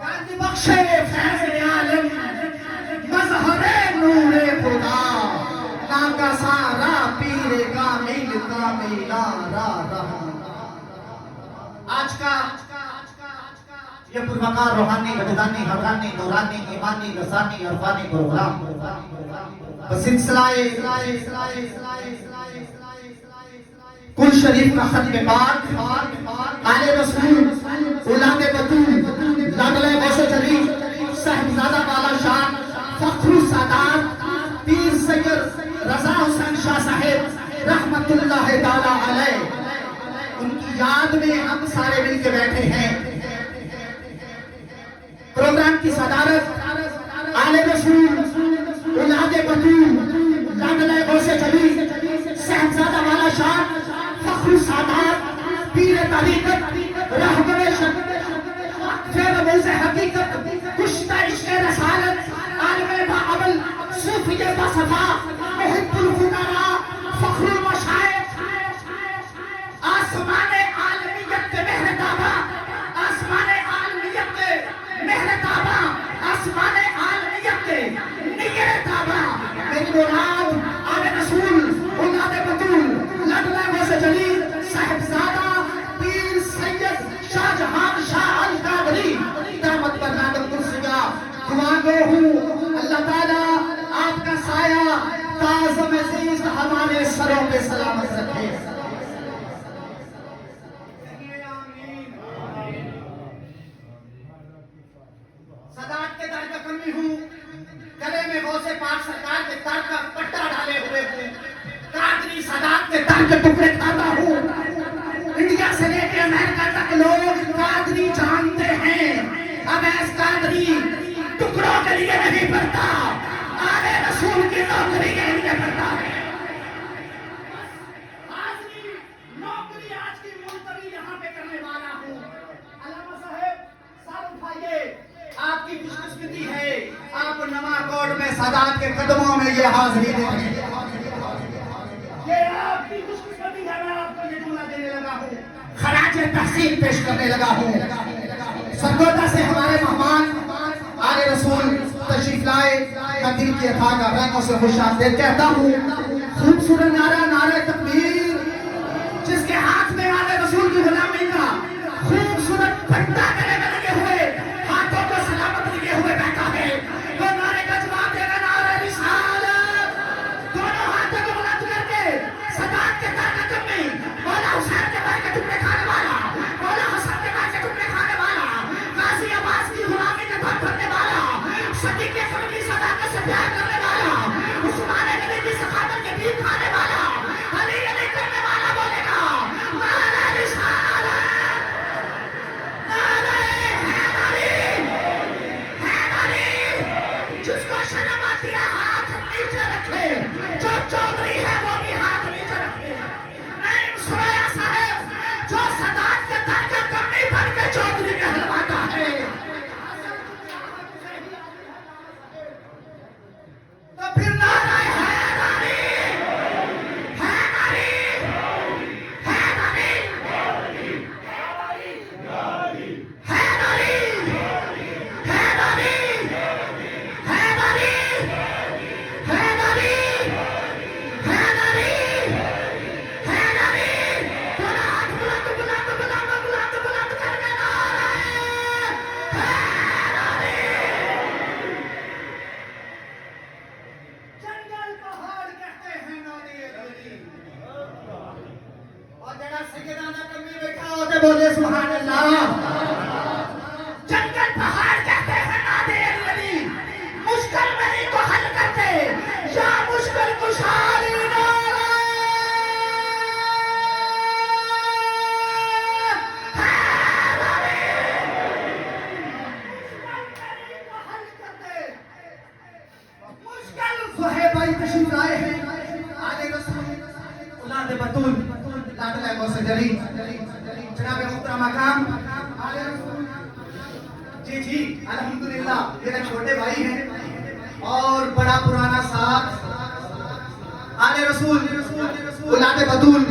گنج بخشے فیض عالم مظہر نور خدا ناکا سارا پیر کامل کاملا را رہا. آج کا یہ پروقار روحانی وجدانی حقانی نورانی ایمانی رسانی عرفانی پروگرام بسلسلہ کل شریف کا ختم پاک آل رسول اولاد بطول لاڈلے غوث جلی صاحبزادہ والا شان فخر السادات پیر سید رضا حسین شاہ صاحب رحمت اللہ تعالی علیہ، ان کی یاد میں ہم سارے مل کے بیٹھے ہیں. پروگرام کی صدارت آل رسول اولاد بطول لاڈلے غوث جلی صاحبزادہ والا شان فخر السادات پیر طریقت رہبر رموز حقیقت کشتہ عشق رسالت عالم باعمل صوفی باصفا محب الفقراء فخر المشائخ آسمان عالمیت کے مہرتابہ آسمان عالمیت کے مہرتابہ آسمان عالمیت کے نگرتابہ میری مراد آل رسول اولاد بطول لاڈلے غوث جلی صاحبزادہ پیر سید شاہ جہان شاہ القادری دامت برنامت کرسیہ دعا گو ہوں اللہ تعالیٰ آپ کا سایہ تعظم عزیز ہمارے سروں پہ سلامت رکھے. صداقت کے در کا کمی ہوں، گلے میں غوث پاک سرکار کے در کا پٹا ڈالے ہوئے ہوں، قادری صداقت کے در کے ٹکڑے کھاتا ہوں. انڈیا سے لے کے امریکہ تک لوگ قادری جانتے ہیں. اب ایس قادری ٹکڑوں کے لیے نہیں پڑتا، آل رسول کی نوکری کے لیے پڑتا ہے. قادری نوکری آج کی ملتوی یہاں پہ کرنے والا ہوں. علامہ صاحب سر اٹھائیے، آپ کی خوش قسمتی ہے آپ نواں کوٹ میں سادات کے قدموں میں یہ حاضری دیں. یہ آپ کی خوش قسمتی ہے، میں آپ کو یہ جملہ دینے لگا ہوں، خراج تحسین پیش کرنے لگا ہوں. سرگودا سے ہمارے مہمان آل رسول تشریف لائے، میں دل کی اتھا کا رنگوں سے خوش آمدید کہتا ہوں. خوبصورت نعرہ نعرہ تکبیر، جس کے ہاتھ میں آل رسول کی غلامی کا خوبصورت پٹا گلے میں لگے ہوئے، ہاتھوں کو سلامت لگے ہوئے بیٹھا ہے، وہ نعرے کا جواب دے گا نعرہ رسالت. دونوں ہاتھوں کو بلند کر کے صداقت کے در کا کمی مولا حسین کے بھائی کے ٹکڑے کھانے والا، مولا حسن کے بھائی کے ٹکڑے کھانے والا، غازی عباس کی غلامی کے بھر بھرنے والا، صدیق اکبر کی صداقت سے پیار کرنے والا، عثمان غنی کی سخاوت کے بھیک کھانے والا، علی علی کرنے والا بولے گا نعرہ رسالت، نعرہ حیدری. جس کو شرم آتی ہے ہاتھ نیچے رکھے، جو چودھری ہے وہ بھی ہاتھ نیچے رکھے. نعیم سریا صاحب جو صداقت کے در کا کمی بن کے چودھری کہلواتا ہے. تو پھر نعرہ حیدری، حیدری، حیدری، حیدری، حیدری، حیدری، حیدری، حیدری، حیدری. بلند بلند بلند بلند بلند بلند کر کے نعرہ حیدری. جنگل پہاڑ کہتے ہیں نادی علی، اور جگہ سیدانہ کمی بیٹھا ہوتے بولے سبحان اللہ. جنگل پہاڑ کہتے ہیں نادی علی، مشکل نہیں تو حل کرتے یا مشکل کشالی نعرہ حیدری. مشکل صہیب بھائی تشریف لائے ہیں، آل رسول اولاد بطول لاڈلے غوث جلی جناب محترم مقام آل رسول. جی الحمدللہ میرے چھوٹے بھائی ہیں اور بڑا پرانا ساتھ. آل رسول اولاد بطول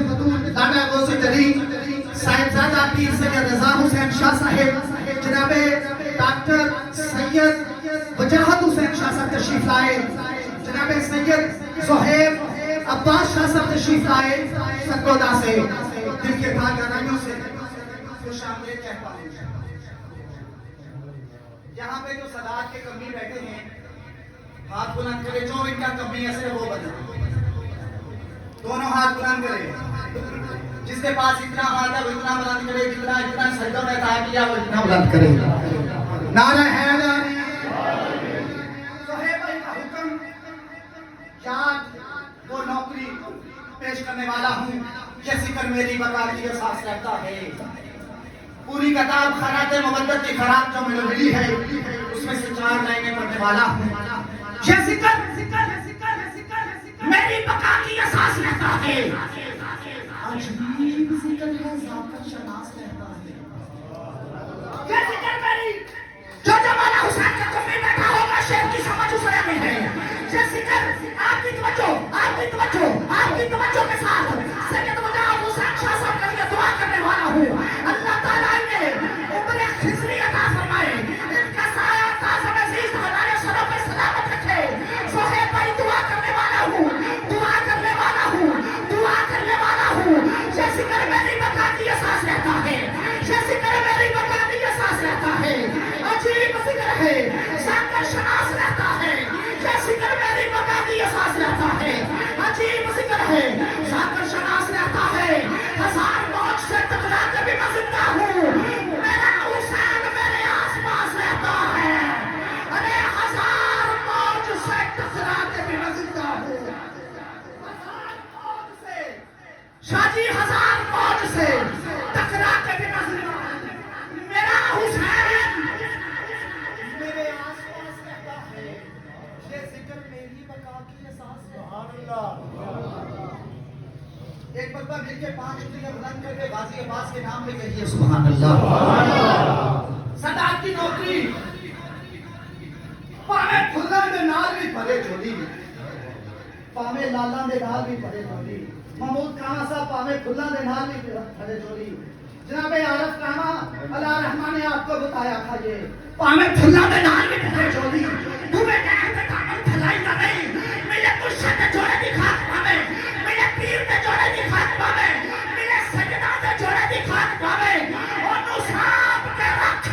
لاڈلے غوث جلی صاحبزادہ پیر سید رضا حسین شاہ صاحب جناب ڈاکٹر سید وجاہت حسین شاہ صاحب تشریف لائے، جناب سید زہیب عباس شاہ صاحب تشریف لائے سرگودا سے، دل کے بھائی گرائیوں سے خوش آمدید کہتا ہوں۔ یہاں پہ جو صداعت کے کمی بیٹھے ہیں ہاتھ بلند کرے، جو ان کا کمی ہے وہ بدل، دونوں ہاتھ بلند کرے، جس کے پاس اتنا ہاتھ ہے وہ اتنا بلند کرے، جتنا سجدوں میں عطا کیا وہ اتنا بلند کرے۔ نعرہ حیدر، صہیب بھائی کا حکم، یاد وہ نوکری پیش کرنے والا ہوں، یہ ذکر میری بقا کی احساس رہتا ہے۔ پوری کتاب خانات مودت کی خراب جو میں نے ملی ہے اس میں سے 4 لائنیں پڑھنے والا ہوں۔ یہ ذکر میری بقا کی احساس رہتا ہے، عجیب ذکر ہے ذات شناس رہتا ہے۔ یہ ذکر میری جو جمال حسین کا کمی بیٹھا ہوگا شیخ کی سمجھ اسے نہیں ہے۔ یہ ذکر آپ کی توجہ کے ساتھ سید وجاہت حسین شاہ صاحب کے لیے دعا کرنے والا ہوں۔ اللہ تعالیٰ نے عمر خضری عطا فرمائے، ان کا سایہ تعظم عزیز ہمارے سروں پہ سلامت رکھے۔ صہیب بھائی دعا کرنے والا ہوں، یہ ذکر میری بقا کی احساس رہتا ہے، یہ ذکر میری بقا کی احساس رہتا ہے، عجیب ذکر ہے ذات شناس رہتا ہے، یہ ذکر میری بقا کی احساس رہتا ہے، عجیب ذکر ہے ذات شناس رہتا ہے۔ ہزار موج سے ٹکرا کے بھی میں زندہ ہوں، میرا حسین میرے آس پاس رہتا ہے، ارے ہزار موج سے ٹکرا کے بھی میں زندہ ہوں، شاہ جی ہزار موج سے ٹکرا کے بھی میں زندہ ہوں، میرا حسین میرے آس پاس رہتا ہے، یہ ذکر میری بقا کی احساس رہتا ہے۔ ایک مرتبہ مل کے 5 انگلیاں بلند کر کے غازی عباس کے نام پہ کہیے سبحان اللہ۔ صداعت کی نوکری پاوے پھلاں دے نال بھی بھرے جھولی، پاوے لالاں دے نال بھی بھرے جھولی، محمود کاما صاحب پاوے پھلاں دے نال بھی بھرے جھولی، جناب عارف کاما اللہ رحمان نے آپ کو بتایا تھا یہ پاوے پھلاں دے نال بھی بھرے جھولی، تمہیں کہتے کامل پھلائی نہ نہیں، ملے مرشد دے جوڑے دی خاک پاوے، ملے پیر دے جوڑے دی خاک پاوے، ملے سجدہ دے جوڑے دی خاک پاوے، انہوں سانپ کے رکھ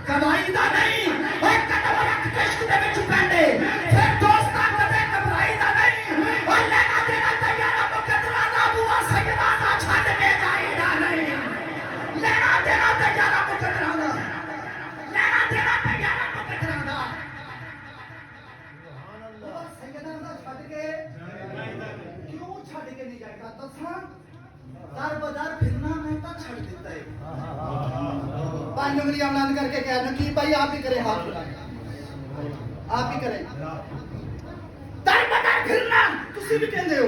کمائی دا نہیں، ایک قدم رکھ کے عشق دے وچ پہنڈے، پھر دوستاں کدے گھبرائی دا نہیں، اور لینا دینا تیارہ مقدرانہ بوا سیدانہ چھڈ کے جائی دا نہیں، لینا دینا تیارہ مقدرانہ، لینا دینا تیارہ مقدرانہ، بوا سیدانہ چھڈ کے کیوں چھڈ کے نہیں جائے گا؟ دساں در بدر پھرنا میں تا چھڈ دیتا ہے۔ 5 انگلیاں بلند کر کے کہہ نقیب بھائی آپ ہی کریں، ہاتھ بلائیں، آپ ہی کریں۔ در بدر پھرنا تسی بھی کہندے ہو،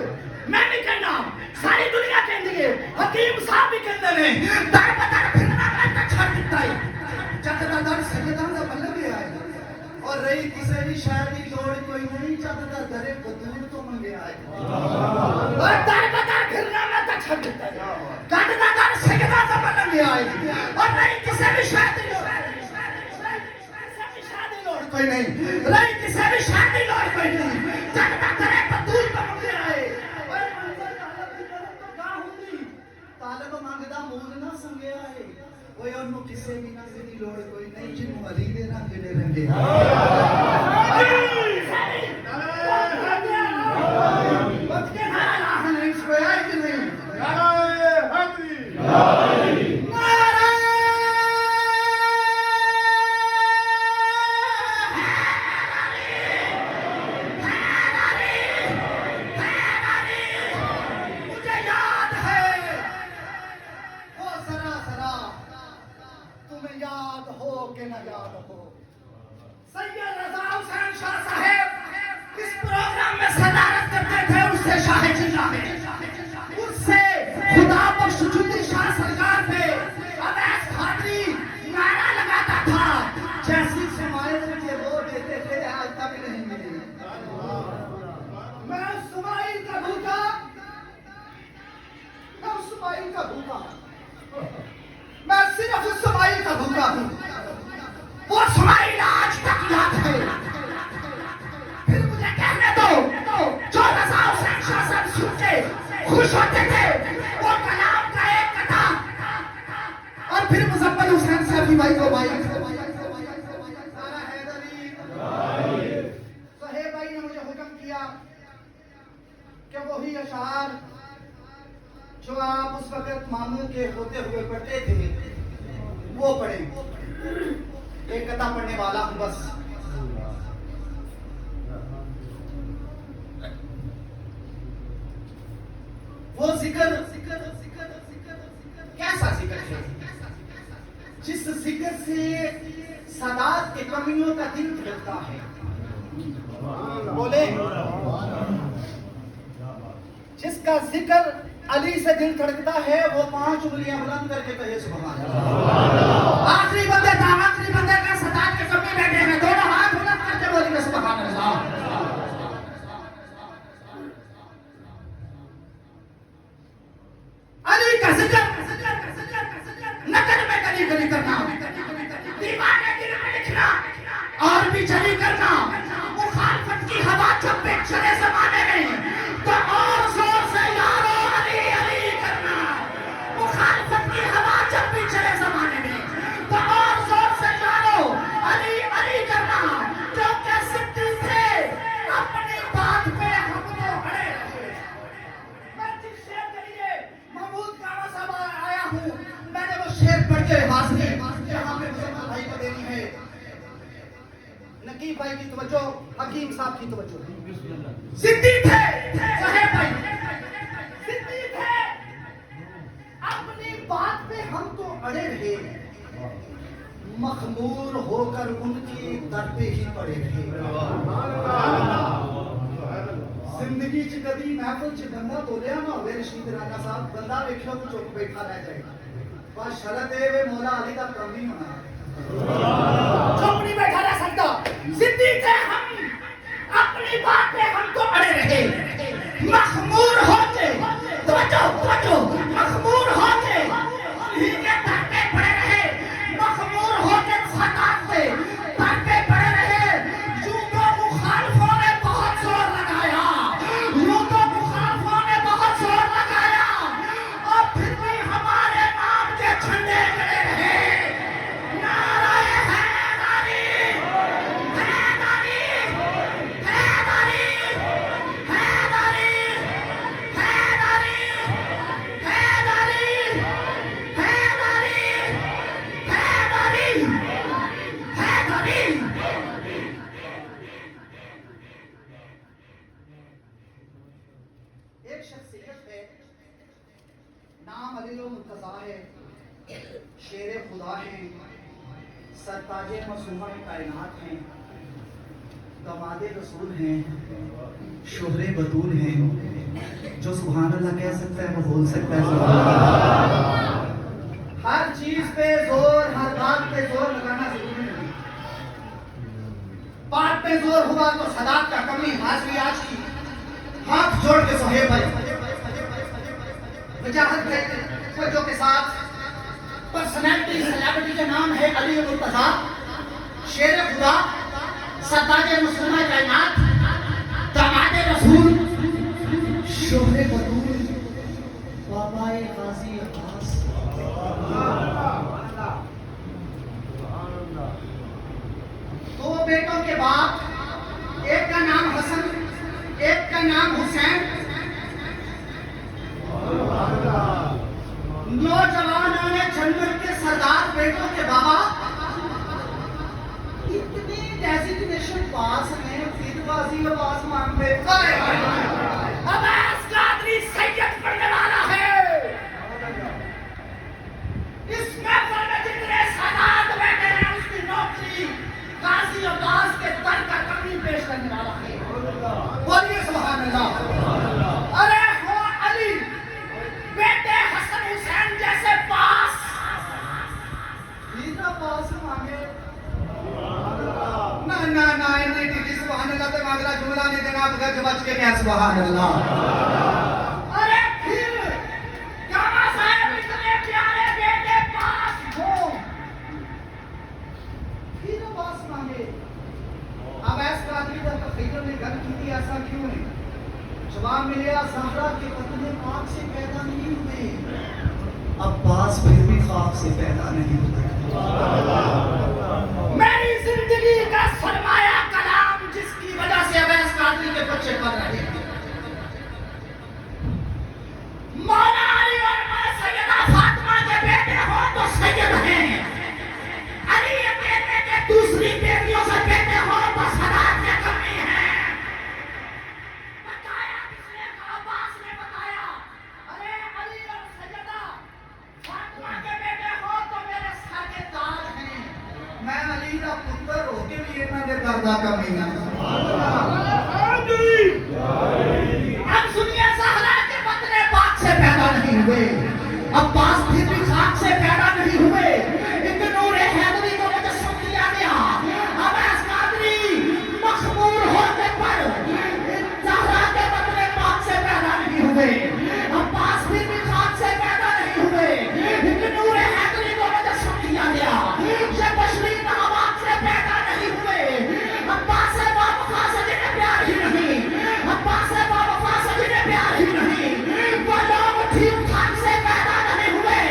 میں بھی کہنا، ساری دنیا کہندی ہے، حکیم صاحب بھی کہندے نے، در بدر پھرنا میں تا چھڈ دیتا ہے۔ جد دا در سیداں دا مطلب یہ ہے، اور رہی کسی بھی شہر کی لوڑ کوئی نہیں، جد دا در بدور تو منگیا ہے، اور در بدر پھرنا میں تا چھڈ دیتا ہے، جد دا در سیداں دا مطلب یہ ہے، اور رہی کسی بھی شہر کی لوڑ کوئی نہیں، رہی کسی بھی شہر کی لوڑ کوئی نہیں، جد دا در بدور تو منگیا ہے، اور منظر حالت کی طرف تو گاہ ہوندی، طالب مانگدہ مول نہ سنگیا ہے، کوئی انہوں کسے بھی نہ دی لوڑ کوئی نہیں، جنہوں علی دے نہ گلے رنگے وقت کے نعرہ لاہا نہیں سویا ہے کہ نہیں؟ نعرہ حیدری، مجھے یاد ہے وہ ذرا ذرا تمہیں یاد ہو کہ نہ یاد ہو، سید رضا حسین شاہ صاحب اس پروگرام میں صدارت کرتے تھے، اس سے شاہ جلہ میں، اس سے خدا بخش جدی شاہ سرکار پہ اویس قادری نعرہ لگاتا تھا، جیسی سماعت مجھے وہ دیتے تھے آج تک نہیں ملی۔ میں اسماعیل کا بھوکا، میں اسماعیل کا بھوکا، میں گیا ہوں، وہ اسماعیل آج تک یاد ہے۔ پھر مجھے کہنے دو، جو رضا حسین شاہ صاحب سن کے خوش ہوتے تھے، وہ کلام کا ایک قطعہ اور پھر مزمل حسین صاحب بھائی کو بھائی صہیب بھائی نے مجھے حکم کیا کہ وہی اشعار جو آپ اس وقت ماموں کے ہوتے ہوئے پڑھتے تھے وہ پڑھیں۔ ایک قطعہ پڑھنے والا ہوں بس۔ وہ ذکر کیسا ذکر ہے جس ذکر سے سادات کے کمیوں کا دل دھڑکتا ہے؟ بولے، جس کا ذکر علی سے دل دھڑکتا ہے وہ 5 انگلیاں بلند کر کے کہے سبحان اللہ۔ آخری بندے کا سادات کے کمی بیٹھے ہیں، دونوں ہاتھ بلند کر کے بولیں گے سبحان اللہ۔ علی کا ذکر نقل میں گلی گلی کرنا، دیوار میں دل میں لکھنا اور بھی جلی کرنا، مخالفت کی ہوا جب پہ چلے زمانے میں تو اور زور سے یارو علی علی کرنا۔ مخالفت کی ہوا جب بھی چلے زمانے میں تو اور زور سے یارو علی علی کرنا، کیونکہ صدیق تھے اپنی بات پہ ہم کو اڑے رہے۔ میں جس شعر کے لیے محمود کعبہ صاحب آیا ہوں، میں نے وہ شعر پڑھ کے حاضری یہاں پہ مسلمان بھائی کو دینی ہے۔ نقیب بھائی کی توجہ، حکیم صاحب کی توجہ۔ صدیق تھے صہیب بھائی، صدیق تھے اپنی بات پہ ہم تو اڑے رہے، مخمور ہو کر ان کی در پہ ہی پڑے رہے۔ زندگی چ کدی محفل چ بندہ بولیا نہ ہوئے رشید رانا صاحب، بندہ ویکھو تو چپ بیٹھا رہ جائے گا، بس شرط ہے وہ مولا علی کا کم نہیں ہونا، چپ نہیں بیٹھا رہ سکتا۔ صدیق تھے ہم اپنی بات پہ ہم تو اڑے رہے، مخمور ہو کے توجہ مخمور ہو کے ہی کے در پہ پڑے رہے، مخمور ہو کے خطاب پہ در پہ پڑے رہے۔ یوں تو مخالفوں نے بہت زور لگایا، یوں تو مخالفوں نے بہت زور لگایا، اور پھر بھی ہمارے نام کے جھنڈے گڑے رہے۔ نعرہ حیدری، حیدری، حیدری، حیدری، حیدری، حیدری، حیدری، حیدری، حیدری۔ ایک شخصیت ہے، نام علی المرتضیٰ ہے، شیر خدا ہیں، سرتاج معصومہ کائنات ہیں، داماد رسول ہیں، شوہر بطول ہیں۔ جو سبحان اللہ کہہ سکتا ہے وہ بول سکتا ہے سبحان اللہ۔ ہر چیز پہ زور، ہر بات پہ زور لگانا ضروری نہیں، بات پہ زور ہوا تو صداقت کا کمی حاضری آج کی۔ ہاتھ جوڑ کے صہیب بھائی وجاہت کے توجہ کے ساتھ، پرسنالٹی سیلیبریٹی کا نام ہے علی المرتضیٰ، شیر خدا، سرتاج مسلمہ کائنات، داماد رسول، شوہر بطول، بابا غازی عباس۔ دو بیٹوں کے باپ، ایک کا نام حسن، ایک کا نام حسین۔ نوجوانوں نے جنت کے سردار بیٹوں کے بابا، اتنی ڈیزگنیشن پاس ہیں، پھر غازی عباس مانگتے۔ عباس قادری سید پڑھنے والا ہے، اس محفل میں جتنے سادات بیٹھے ہیں اس کی نوکری غازی عباس کے در کا کمی پیش کرنے والا ہے۔ بولیے سبحان اللہ۔ ارے ہو علی بیٹے حسن حسین جیسے پاس، اتنا پاس مانگے نہ سبحان اللہ تے اگلا جملہ نہیں دینا، بغیر بچ کے کہہ سبحان اللہ۔ ارے پھر کعبہ صاحب اتنے پیارے بیٹے پاس ہو، ملیا زہرا کے بدن پاک سے پیدا نہیں ہوئے، عباس پھر بھی خاک سے پیدا نہیں ہوئے۔ میری زندگی کا سرمایہ کلام جس کی وجہ سے اویس قادری کے بچے پڑھ رہے ہیں، مولا علی اور سیدہ فاطمہ کے بیٹے ہو تو سید ہیں، علی بیٹے کے دوسری بیٹیوں سے بیٹے ہو تو صداقت کے کمی ہے۔ بتایا کس نے؟ عباس نے بتایا، ارے علی اور سیدہ فاطمہ کے بیٹے ہو تو میرے سر کے تاج ہیں، میں علی کا پتر ہو کے بھی انہوں نے کردہ کمی ہے۔ اب سنیے، زہرا کے بدن پاک سے پیدا نہیں ہوئے، عباس پھر بھی خاک سے پیدا نہیں ہوئے، ایک نور حیدری کو مجسم دیا گیا، اویس قادری مخمور ہونے پر زہرا کے بدن پاک سے پیدا نہیں ہوئے، عباس پھر بھی خاک سے پیدا نہیں ہوئے، ایک نور حیدری کو مجسم دیا گیا، یہ بشری نواب سے پیدا نہیں ہوئے، عباس سے باوفا سے جنہیں پیار ہی نہیں، عباس سے باوفا سے جنہیں پیار ہی نہیں، وہ لوگ ٹھیک ٹھاک سے پیدا نہیں ہوئے،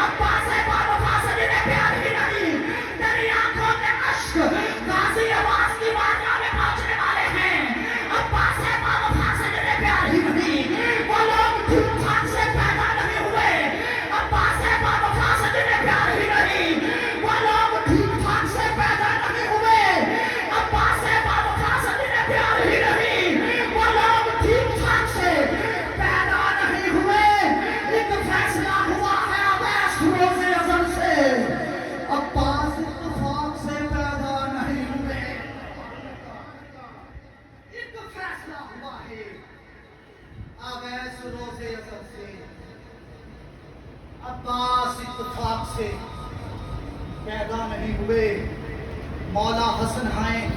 عباس سے باوفا سے جنہیں پیار ہی نہیں، تیری آنکھوں کے اشک غازی عباس کی بارگاہ میں پہنچنے والے ہیں، عباس سے باوفا سے جنہیں پیار ہی نہیں، وہ لوگ ٹھیک ٹھاک سے پیدا نہیں ہوئے، عباس سے باوفا سے جنہیں پیار ہی نہیں، وہ لوگ ٹھیک ٹھاک سے پیدا نہیں ہوئے، عباس سے باوفا سے جنہیں پیار ہی نہیں، وہ لوگ ٹھیک ٹھاک سے پیدا نہیں ہوئے۔ ایک فیصلہ ہوا ہے اویس روز ازل سے، عباس اتفاق سے پیدا نہیں ہوئے، ایک فیصلہ ہوا ہے اویس روز ازل سے، عباس اتفاق سے پیدا نہیں ہوئے، مولا حسن آئیں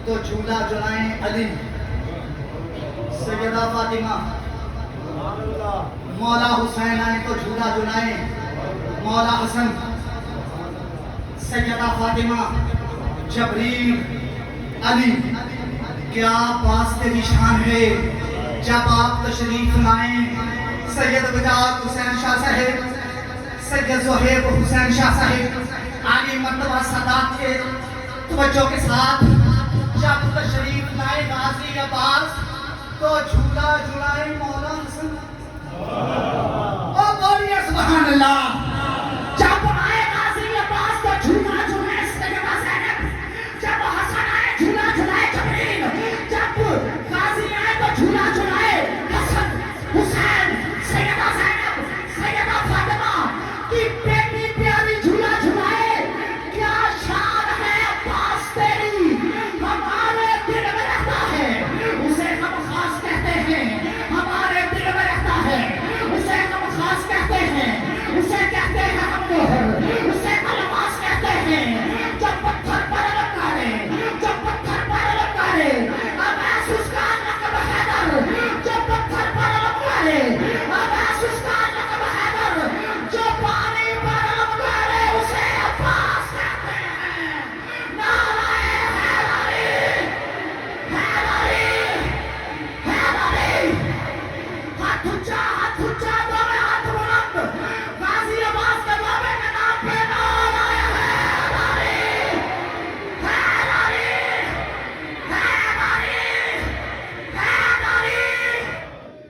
تو جھولا جلائیں علی، سیدہ فاطمہ، مولا حسین آئیں تو جھولا جلائیں مولا حسن، سیدہ فاطمہ، جبریل، علی، کیا واسطے کی شان ہے جب آپ تشریف لائیں، سید بداعت حسین شاہ صاحب، سید زہیب حسین شاہ صاحب، آگے مرتبہ صداقت کے توجہ کے ساتھ جب تشریف لائے غازی عباس تو جھولا جھلائے مولا حسن، او بولیے سبحان اللہ، جب آئے غازی عباس تو جھولا جھلائے سیدہ زینب، جب حسن آئے جھولا جھلائے جبریل، جب غازی آئے تو جھولا جھلائے حسن، حسین، سیدہ زینب، سیدہ فاطمہ کی بیٹی پیاری جھولا جھلائے، کیا شان ہے عباس تیری، ہمارے دل میں رہتا ہے، اسے ہم خاص کہتے ہیں، ہمارے دل میں رہتا ہے، اسے ہم خاص کہتے ہیں، اسے کہتے ہیں ہم نور، اسے الماس کہتے ہیں، جو پتھر پر لگارے، جو پتھر پر لگارے، اویس اس کا لقب حیدر، جو پتھر پر لگارے، اویس اس کا لقب حیدر، جو پانی پر لگارے، اسے عباس کہتے ہیں، نعرہ حیدری، حیدری، حیدری، ہاتھ اونچا دونوں ہاتھ بلند، غازی عباس کے بابے کے نام پہ نعرہ حیدری، حیدری، حیدری، حیدری،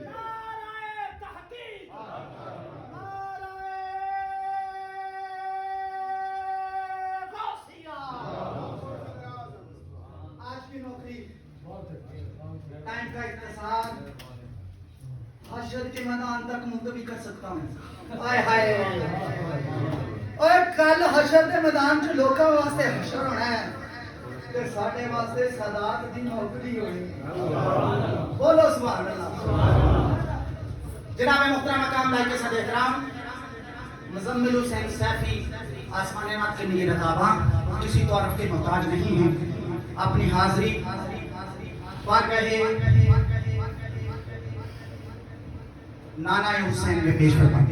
نعرہ تحقیق، نعرہ غوثیہ۔ آج کی نوکری، ٹائم کا اختصار، حشر کے میدان تک ملتوی کر سکتا ہوں، آئے ہائے، اور کل حشر کے میدان چ لوکاں واسطے حشر ہونا ہے تے ساڈے واسطے صداقت دی نوکری ہونی، بولو سبحان اللہ۔ جناب محترم مقام لائق صدر احترام مزمل حسین سیفی آسمان رات کے لیے رتاباں کسی تعارف کے محتاج نہیں ہیں، اپنی حاضری واقعہ نانا حسین میں پیش کرتا ہوں۔